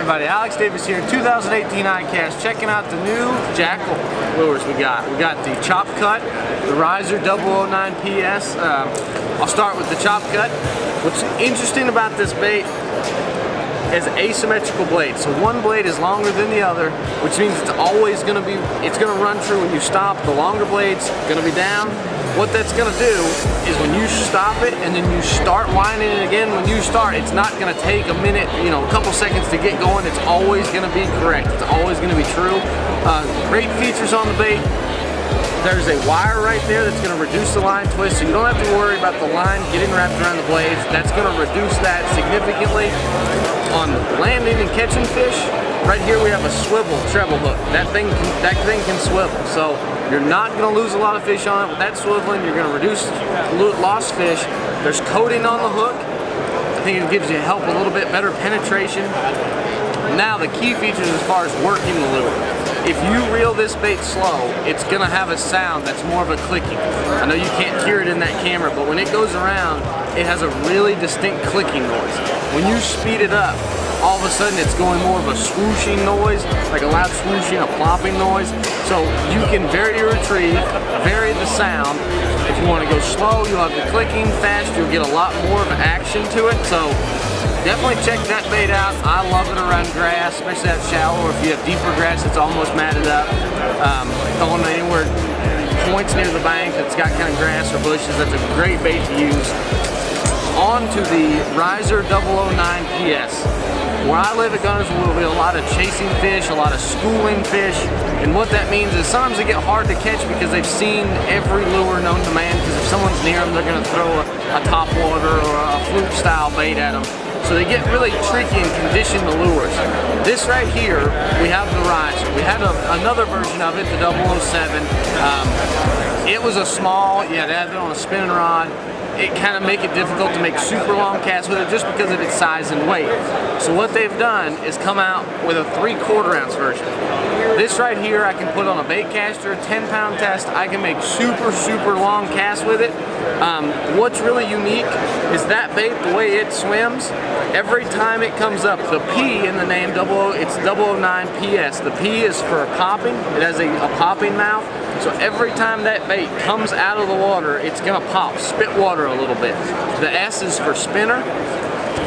everybody, Alex Davis here, 2018 ICAST, checking out the new Jackall lures we got. We got the Chopcut, the Riser 009 PS. I'll start with the Chopcut. What's interesting about this bait is asymmetrical blades. So one blade is longer than the other, which means it's always going to be, it's going to run true when you stop. The longer blade's going to be down. What that's going to do is when you stop it and then you start winding it again, when you start, it's not going to take a minute, a couple seconds to get going. It's always going to be correct. It's always going to be true. Great features on the bait. There's a wire right there that's going to reduce the line twist, so you don't have to worry about the line getting wrapped around the blades. That's going to reduce that significantly. On landing and catching fish, right here we have a swivel treble hook. That thing can swivel, so you're not going to lose a lot of fish on it. With that swiveling, you're going to reduce lost fish. There's coating on the hook. I think it gives you help a little bit better penetration. Now the key features as far as working the lure. If you reel this bait slow, it's going to have a sound that's more of a clicking. I know you can't hear it in that camera, but when it goes around, it has a really distinct clicking noise. When you speed it up, all of a sudden it's going more of a swooshing noise, like a loud swooshing, a plopping noise. So you can vary your retrieve, vary the sound. If you want to go slow, you'll have the clicking. Fast, you'll get a lot more of action to it. So definitely check that bait out. I love it around grass, especially that shallow, or if you have deeper grass that's almost matted up. Going anywhere points near the bank that's got kind of grass or bushes, that's a great bait to use. On to the Riser 009 PS. Where I live at Guntersville, will be a lot of chasing fish, a lot of schooling fish, and what that means is sometimes they get hard to catch because they've seen every lure known to man, because if someone's near them, they're going to throw a topwater or a fluke style bait at them. So they get really tricky and condition the lures. This right here, we have the Riser. We had another version of it, the 007. It was a small, you had to have it on a spinning rod. It kind of make it difficult to make super long casts with it just because of its size and weight. So what they've done is come out with a 3/4 ounce version. This right here I can put on a bait caster, 10-pound test. I can make super long casts with it. What's really unique is that bait, the way it swims, every time it comes up, the P in the name, it's 009 PS. The P is for popping. It has a popping mouth. So every time that bait comes out of the water, it's going to pop, spit water a little bit. The S is for spinner.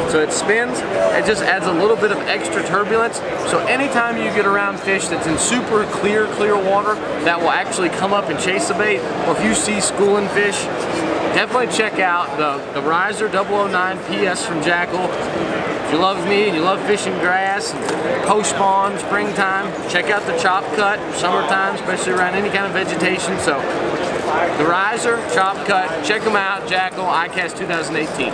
So it spins, it just adds a little bit of extra turbulence. So anytime you get around fish that's in super clear water, that will actually come up and chase the bait, or if you see schooling fish, definitely check out the Riser 009 PS from Jackall. If you love me and you love fishing grass, post-spawn, springtime, check out the Chopcut, summertime, especially around any kind of vegetation. So the Riser, Chopcut, check them out, Jackall, ICAST 2018.